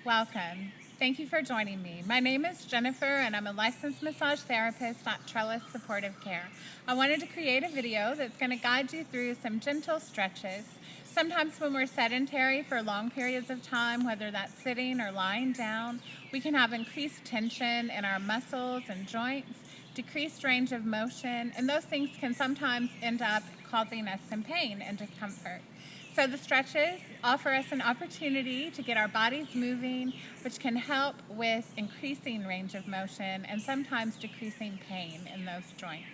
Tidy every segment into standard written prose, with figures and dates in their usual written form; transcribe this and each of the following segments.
Welcome. Thank you for joining me. My name is Jennifer and I'm a licensed massage therapist at Trellis Supportive Care. I wanted to create a video that's going to guide you through some gentle stretches. Sometimes when we're sedentary for long periods of time, whether that's sitting or lying down, we can have increased tension in our muscles and joints, decreased range of motion, and those things can sometimes end up causing us some pain and discomfort. So the stretches offer us an opportunity to get our bodies moving, which can help with increasing range of motion and sometimes decreasing pain in those joints.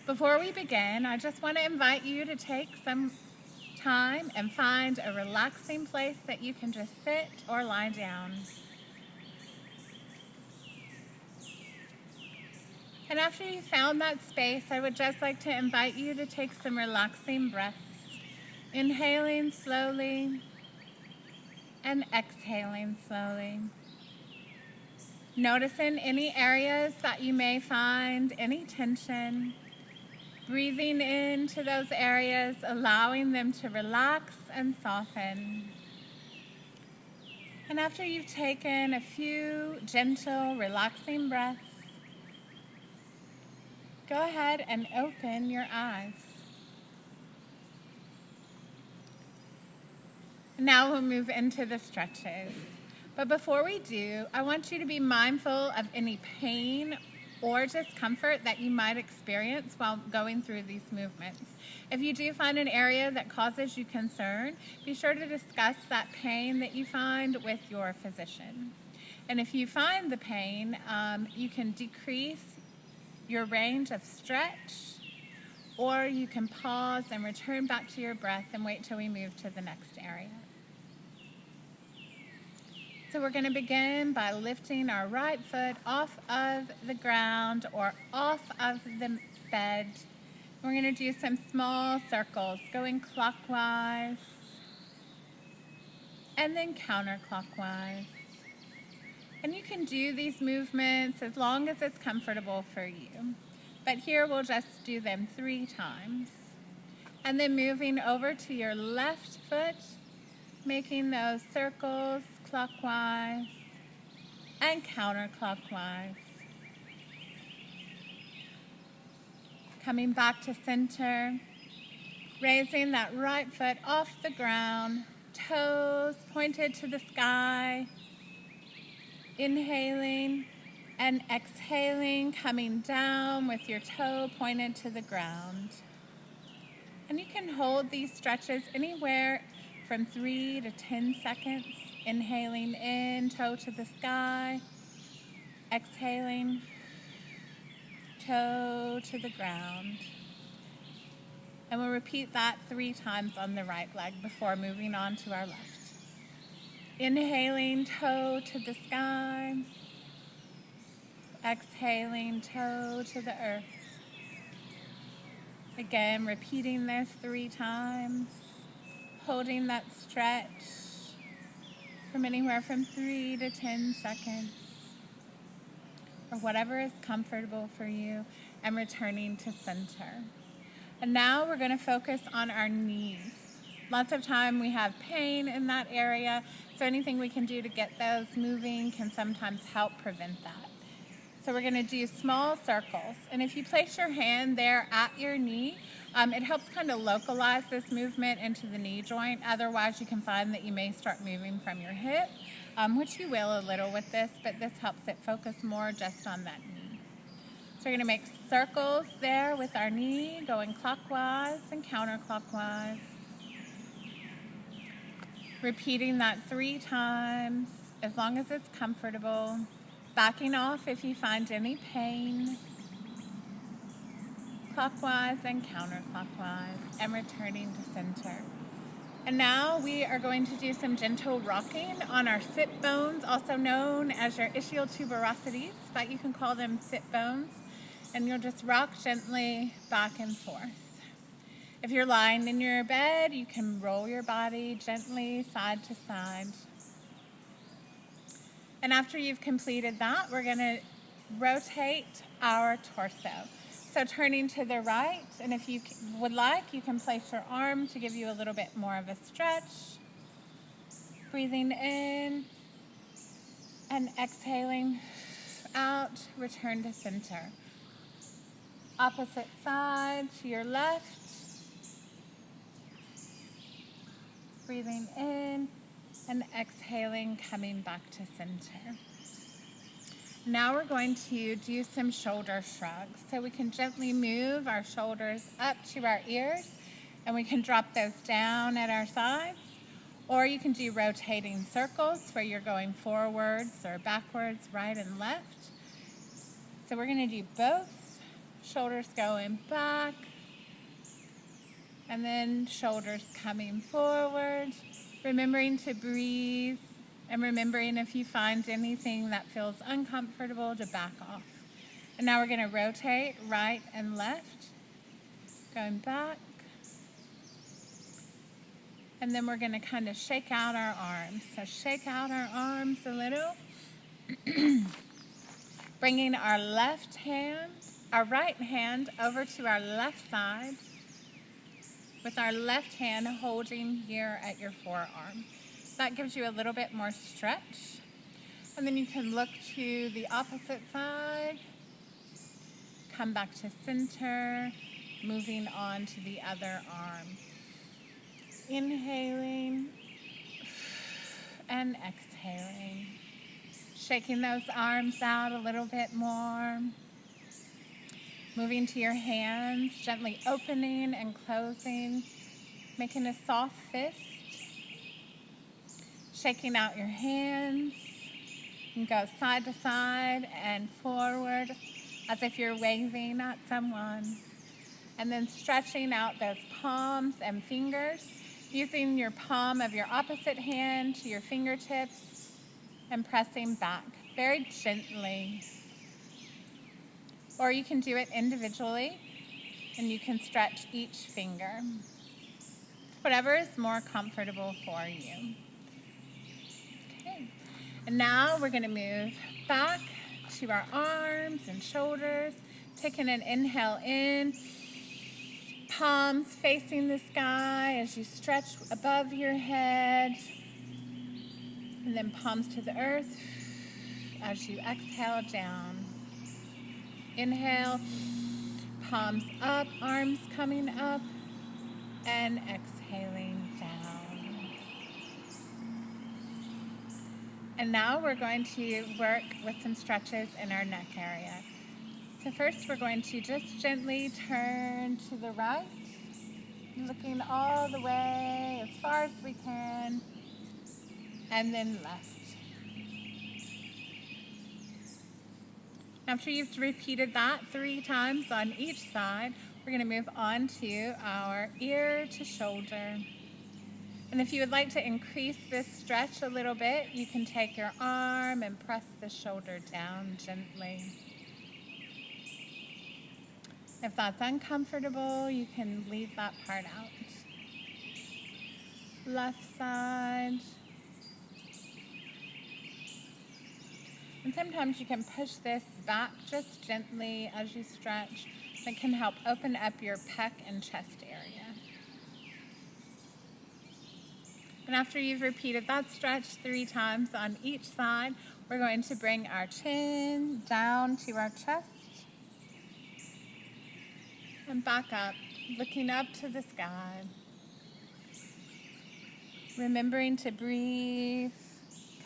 Before we begin, I just want to invite you to take some time and find a relaxing place that you can just sit or lie down. And after you found that space, I would just like to invite you to take some relaxing breaths. Inhaling slowly and exhaling slowly. Noticing any areas that you may find any tension. Breathing into those areas, allowing them to relax and soften. And after you've taken a few gentle, relaxing breaths, go ahead and open your eyes. Now we'll move into the stretches. But before we do, I want you to be mindful of any pain or discomfort that you might experience while going through these movements. If you do find an area that causes you concern, be sure to discuss that pain that you find with your physician. And if you find the pain, you can decrease your range of stretch, or you can pause and return back to your breath and wait till we move to the next area. So we're going to begin by lifting our right foot off of the ground or off of the bed. We're going to do some small circles, going clockwise and then counterclockwise. And you can do these movements as long as it's comfortable for you. But here we'll just do them 3 times. And then moving over to your left foot, making those circles clockwise and counterclockwise. Coming back to center, raising that right foot off the ground, toes pointed to the sky, inhaling and exhaling, coming down with your toe pointed to the ground. And you can hold these stretches anywhere from 3 to 10 seconds. Inhaling in, toe to the sky. Exhaling, toe to the ground. And we'll repeat that 3 times on the right leg before moving on to our left. Inhaling, toe to the sky. Exhaling, toe to the earth. Again, repeating this 3 times. Holding that stretch from anywhere from 3 to 10 seconds, or whatever is comfortable for you, and returning to center. And now we're going to focus on our knees. Lots of time we have pain in that area, so anything we can do to get those moving can sometimes help prevent that. So we're going to do small circles, and if you place your hand there at your knee, it helps kind of localize this movement into the knee joint. Otherwise, you can find that you may start moving from your hip, which you will a little with this, but this helps it focus more just on that knee. So we're going to make circles there with our knee, going clockwise and counterclockwise. Repeating that 3 times, as long as it's comfortable. Backing off if you find any pain. Clockwise and counterclockwise, and returning to center. And now we are going to do some gentle rocking on our sit bones, also known as your ischial tuberosities, but you can call them sit bones. And you'll just rock gently back and forth. If you're lying in your bed, you can roll your body gently side to side. And after you've completed that, we're going to rotate our torso. So turning to the right, and if you would like, you can place your arm to give you a little bit more of a stretch. breathing in and exhaling out, return to center. Opposite side to your left. Breathing in and exhaling, coming back to center. Now we're going to do some shoulder shrugs. So we can gently move our shoulders up to our ears, and we can drop those down at our sides. Or you can do rotating circles where you're going forwards or backwards, right and left. So we're going to do both. Shoulders going back, and then shoulders coming forward. Remembering to breathe, and remembering if you find anything that feels uncomfortable to back off. And now we're going to rotate right and left, going back. And then we're going to kind of shake out our arms. So shake out our arms a little. Bringing our right hand over to our left side, with our left hand holding here at your forearm. That gives you a little bit more stretch. And then you can look to the opposite side, come back to center, moving on to the other arm. Inhaling and exhaling. Shaking those arms out a little bit more. Moving to your hands, gently opening and closing, making a soft fist. Shaking out your hands. You can go side to side and forward as if you're waving at someone. And then stretching out those palms and fingers, using your palm of your opposite hand to your fingertips and pressing back very gently. Or you can do it individually, and you can stretch each finger. Whatever is more comfortable for you. Okay. And now we're going to move back to our arms and shoulders, taking an inhale in, palms facing the sky as you stretch above your head, and then palms to the earth as you exhale down. Inhale, palms up, arms coming up, and exhaling down. And now we're going to work with some stretches in our neck area. So first we're going to just gently turn to the right, looking all the way as far as we can, and then left. After you've repeated that 3 times on each side, we're going to move on to our ear to shoulder. And if you would like to increase this stretch a little bit, you can take your arm and press the shoulder down gently. If that's uncomfortable, you can leave that part out. Left side. And sometimes you can push this back just gently as you stretch. That can help open up your pec and chest area. And after you've repeated that stretch 3 times on each side, we're going to bring our chin down to our chest and back up, looking up to the sky. Remembering to breathe,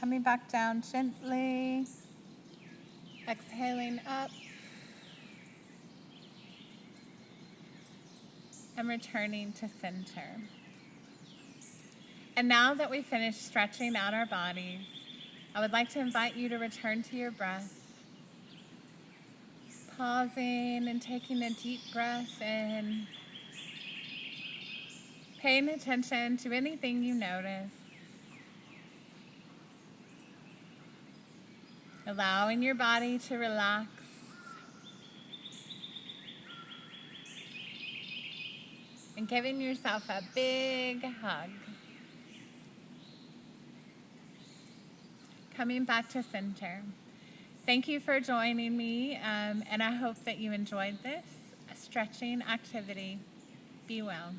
coming back down gently. Exhaling up and returning to center. And now that we've finished stretching out our bodies, I would like to invite you to return to your breath. Pausing and taking a deep breath in. Paying attention to anything you notice. Allowing your body to relax. And giving yourself a big hug. Coming back to center. Thank you for joining me, and I hope that you enjoyed this stretching activity. Be well.